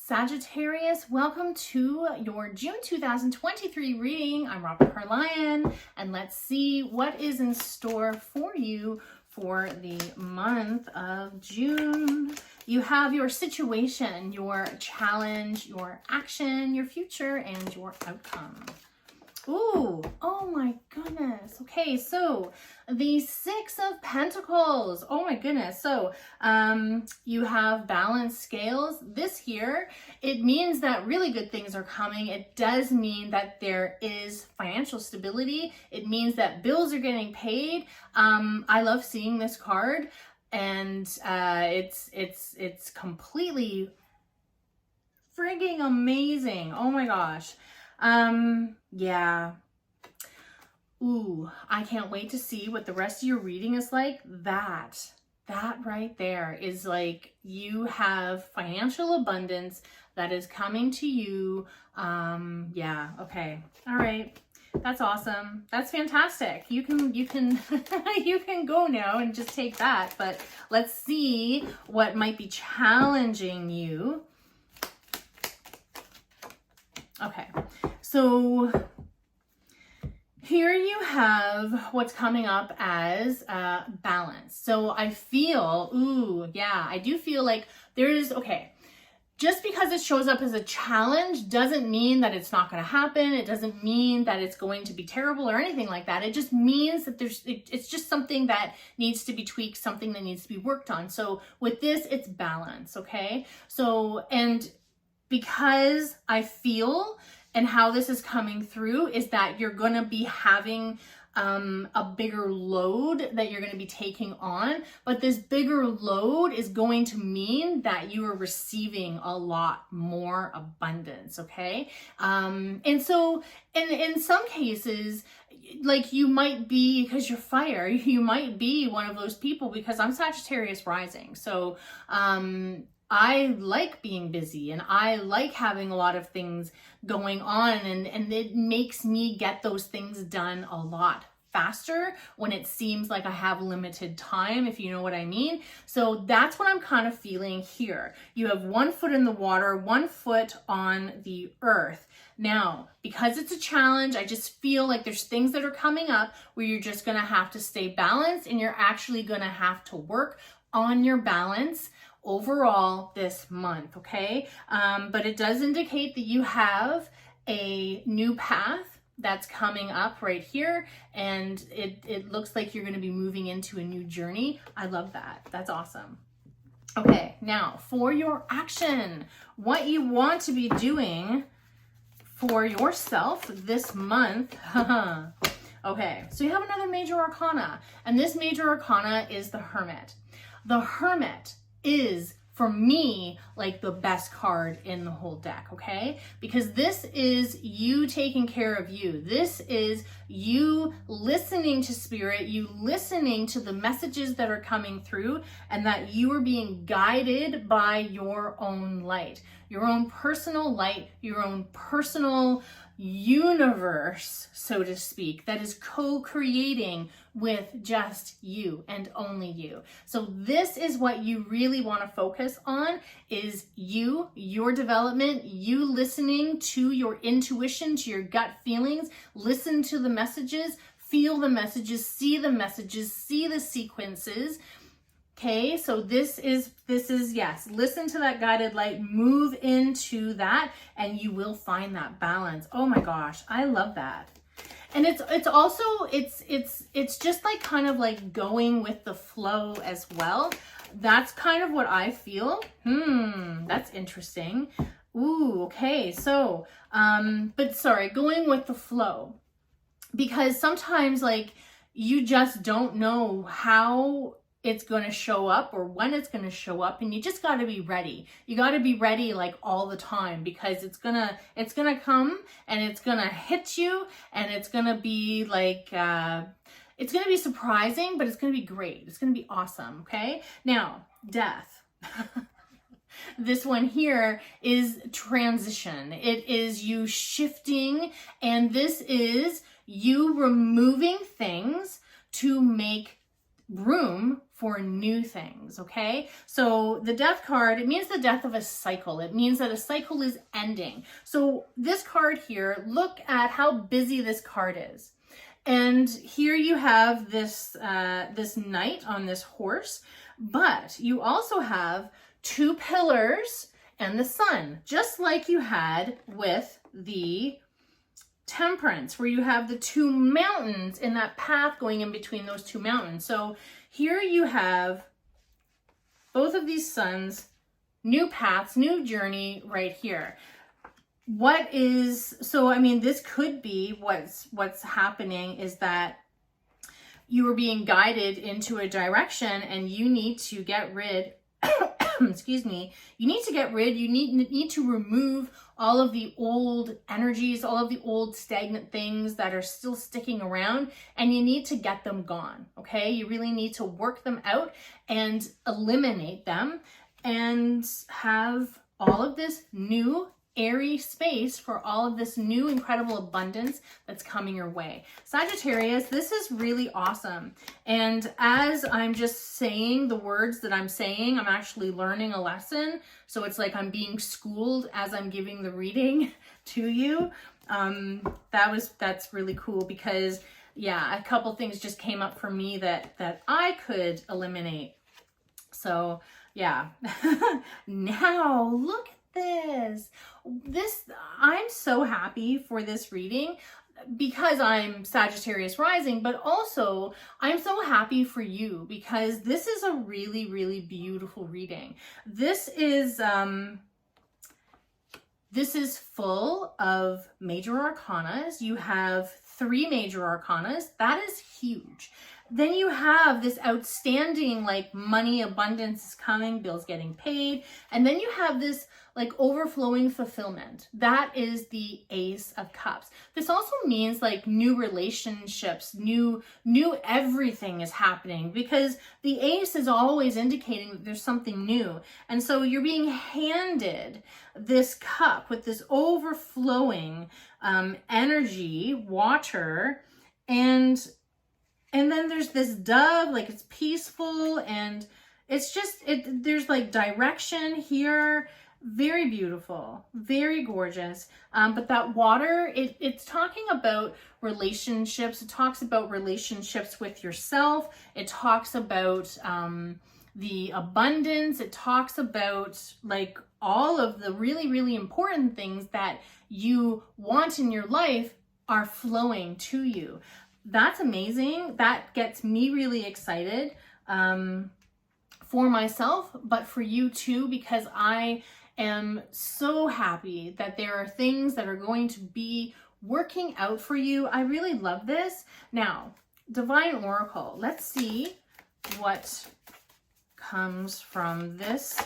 Sagittarius, welcome to your June 2023 reading. I'm Robert Carlion, and let's see what is in store for you for the month of June. You have your situation, your challenge, your action, your future, and your outcome. Ooh, oh my goodness. Okay, so the Six of Pentacles. Oh my goodness. So you have balanced scales. This here, it means that really good things are coming. It does mean that there is financial stability. It means that bills are getting paid. I love seeing this card, and it's completely frigging amazing. Oh my gosh. Yeah. Ooh, I can't wait to see what the rest of your reading is like. That right there is like you have financial abundance that is coming to you. Yeah, okay. All right. That's awesome. That's fantastic. You can you can go now and just take that, but let's see what might be challenging you. Okay, so here you have what's coming up as balance. So I feel, ooh, yeah, I do feel like there's, okay, just because it shows up as a challenge doesn't mean that it's not going to happen. It doesn't mean that it's going to be terrible or anything like that. It just means that it's just something that needs to be tweaked, something that needs to be worked on. So with this, it's balance, okay? So, and because I feel and how this is coming through is that you're going to be having a bigger load that you're going to be taking on, but this bigger load is going to mean that you are receiving a lot more abundance, okay? And so in some cases, like you might be, because you're fire, you might be one of those people, because I'm Sagittarius rising. So I like being busy and I like having a lot of things going on, and it makes me get those things done a lot faster when it seems like I have limited time, if you know what I mean. So that's what I'm kind of feeling here. You have 1 foot in the water, 1 foot on the earth. Now, because it's a challenge, I just feel like there's things that are coming up where you're just going to have to stay balanced, and you're actually going to have to work on your balance overall this month, okay? But it does indicate that you have a new path that's coming up right here, and it looks like you're going to be moving into a new journey. I love that. That's awesome. Okay, now for your action, what you want to be doing for yourself this month. Okay, so you have another major arcana, and this major arcana is the Hermit. The Hermit is, for me, like the best card in the whole deck, okay? Because this is you taking care of you. This is you listening to spirit, you listening to the messages that are coming through, and that you are being guided by your own light, your own personal light, your own personal universe, so to speak, that is co-creating with just you and only you. So this is what you really want to focus on, is you, your development, you listening to your intuition, to your gut feelings, listen to the messages, feel the messages, see the sequences. Okay, so this is, yes, listen to that guided light, move into that, and you will find that balance. Oh my gosh, I love that. And it's also, it's just like kind of like going with the flow as well. That's kind of what I feel. That's interesting. Ooh, okay, so, but sorry, going with the flow. Because sometimes like you just don't know how it's going to show up or when it's going to show up, and you just got to be ready. You got to be ready like all the time, because it's going to come and it's going to hit you, and it's going to be like it's going to be surprising, but it's going to be great. It's going to be awesome, okay? Now, death. This one here is transition. It is you shifting, and this is you removing things to make room for new things, okay? So the death card, it means the death of a cycle. It means that a cycle is ending. So this card here, look at how busy this card is. And here you have this, this knight on this horse, but you also have two pillars and the sun, just like you had with the Temperance, where you have the two mountains in that path going in between those two mountains. So here you have both of these suns, new paths, new journey right here. What is, so I mean, this could be what's happening is that you are being guided into a direction and you need to get rid excuse me, you need to remove all of the old energies, all of the old stagnant things that are still sticking around, and you need to get them gone, okay? You really need to work them out and eliminate them and have all of this new airy space for all of this new incredible abundance that's coming your way. Sagittarius, this is really awesome. And as I'm just saying the words that I'm saying, I'm actually learning a lesson. So it's like I'm being schooled as I'm giving the reading to you. That's really cool because yeah, a couple things just came up for me that I could eliminate. So yeah, now look at this. I'm so happy for this reading because I'm Sagittarius rising, but also I'm so happy for you because this is a really, really beautiful reading. This is full of major arcanas. You have 3 major arcanas. That is huge. Then you have this outstanding, like, money abundance is coming, bills getting paid. And then you have this, like, overflowing fulfillment. That is the Ace of Cups. This also means, like, new relationships, new everything is happening because the Ace is always indicating that there's something new. And so you're being handed this cup with this overflowing energy, water, and then there's this dove, like it's peaceful and it's just, there's like direction here. Very beautiful, very gorgeous. But that water, it's talking about relationships. It talks about relationships with yourself. It talks about the abundance. It talks about like all of the really, really important things that you want in your life are flowing to you. That's amazing. That gets me really excited for myself, but for you too, because I am so happy that there are things that are going to be working out for you. I really love this. Now, Divine Oracle, let's see what comes from this.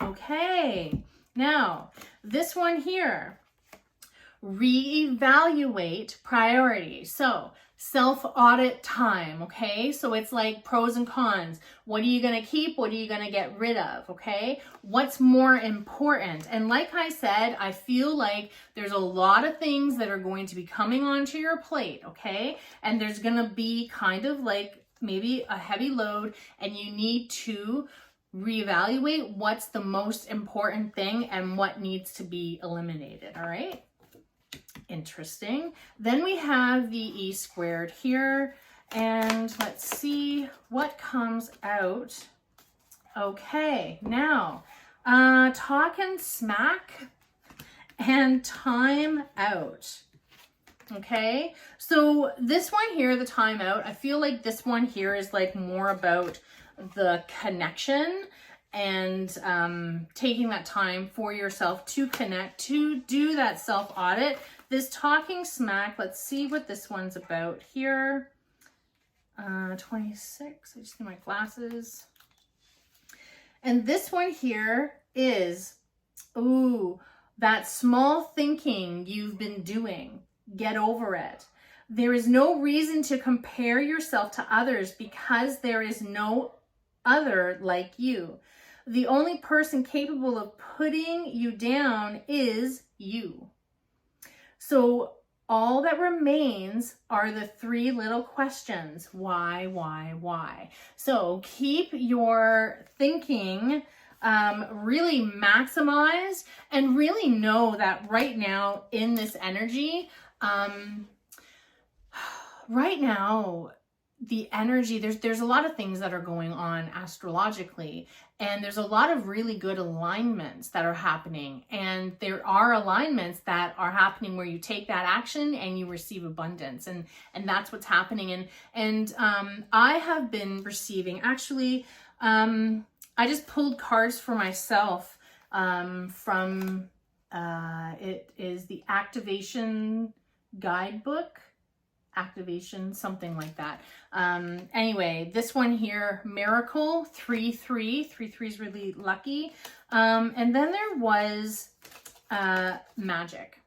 Okay, now this one here. Reevaluate priorities. So self-audit time, okay? So it's like pros and cons. What are you going to keep? What are you going to get rid of, okay? What's more important? And like I said, I feel like there's a lot of things that are going to be coming onto your plate, okay? And there's going to be kind of like maybe a heavy load and you need to reevaluate what's the most important thing and what needs to be eliminated, all right? Interesting. Then we have the E squared here, and let's see what comes out. Okay, now talking smack and time out. Okay, so this one here, the timeout, I feel like this one here is like more about the connection and taking that time for yourself to connect, to do that self-audit. This talking smack, let's see what this one's about here. 26, I just need my glasses. And this one here is, ooh, that small thinking you've been doing. Get over it. There is no reason to compare yourself to others because there is no other like you. The only person capable of putting you down is you. So all that remains are the three little questions. Why, why, why? So keep your thinking really maximized, and really know that right now in this energy, right now, the energy, there's a lot of things that are going on astrologically, and there's a lot of really good alignments that are happening, and there are alignments that are happening where you take that action and you receive abundance, and that's what's happening. And I have been receiving, actually, I just pulled cards for myself from it is the Activation Guidebook, activation, something like that. Anyway, this one here, Miracle, 3-3. 3-3 is really lucky. And then there was Magic.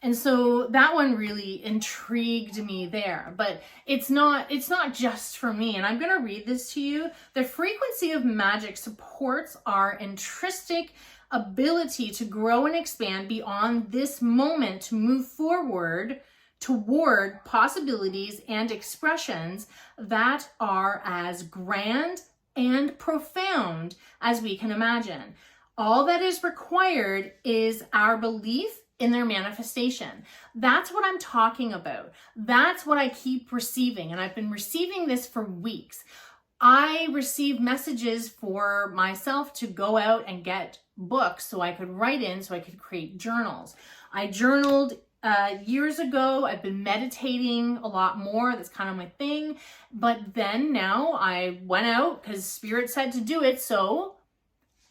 And so that one really intrigued me there, but it's not just for me. And I'm going to read this to you. The frequency of magic supports our intrinsic ability to grow and expand beyond this moment, to move forward toward possibilities and expressions that are as grand and profound as we can imagine. All that is required is our belief in their manifestation. That's what I'm talking about. That's what I keep receiving. And I've been receiving this for weeks. I received messages for myself to go out and get books so I could write in, so I could create journals. I journaled years ago. I've been meditating a lot more. That's kind of my thing. But then now I went out because Spirit said to do it. So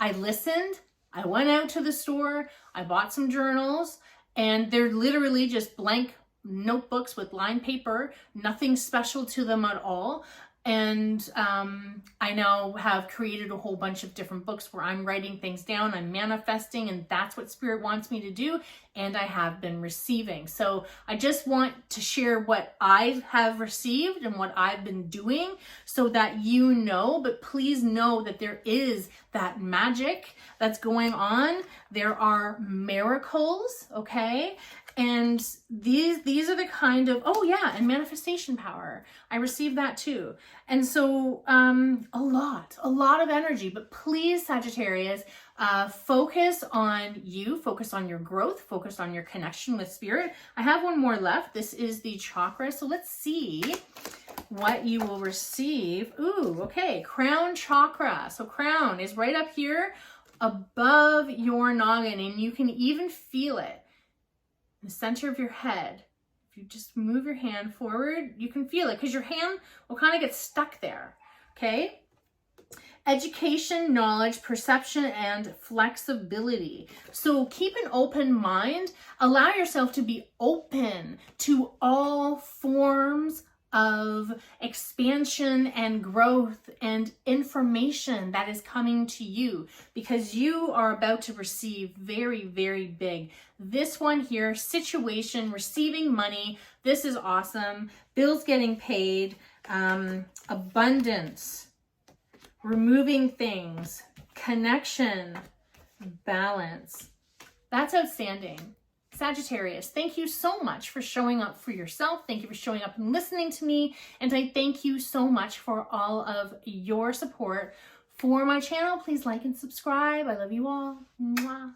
I listened. I went out to the store. I bought some journals, and they're literally just blank notebooks with lined paper, nothing special to them at all. And I now have created a whole bunch of different books where I'm writing things down, I'm manifesting, and that's what Spirit wants me to do, and I have been receiving. So I just want to share what I have received and what I've been doing so that you know, but please know that there is that magic that's going on. There are miracles, okay? And these are the kind of, oh yeah, and manifestation power. I received that too. And so a lot of energy, but please, Sagittarius, focus on you, focus on your growth, focus on your connection with Spirit. I have one more left. This is the chakra. So let's see what you will receive. Ooh, okay, crown chakra. So crown is right up here above your noggin, and you can even feel it in the center of your head. If you just move your hand forward, you can feel it because your hand will kind of get stuck there, okay? Education, knowledge, perception, and flexibility. So keep an open mind. Allow yourself to be open to all forms of expansion and growth and information that is coming to you, because you are about to receive very, very big. This one here, situation, receiving money. This is awesome. Bills getting paid, abundance, removing things, connection, balance. That's outstanding. Sagittarius, thank you so much for showing up for yourself. Thank you for showing up and listening to me. And I thank you so much for all of your support for my channel. Please like and subscribe. I love you all. Mwah.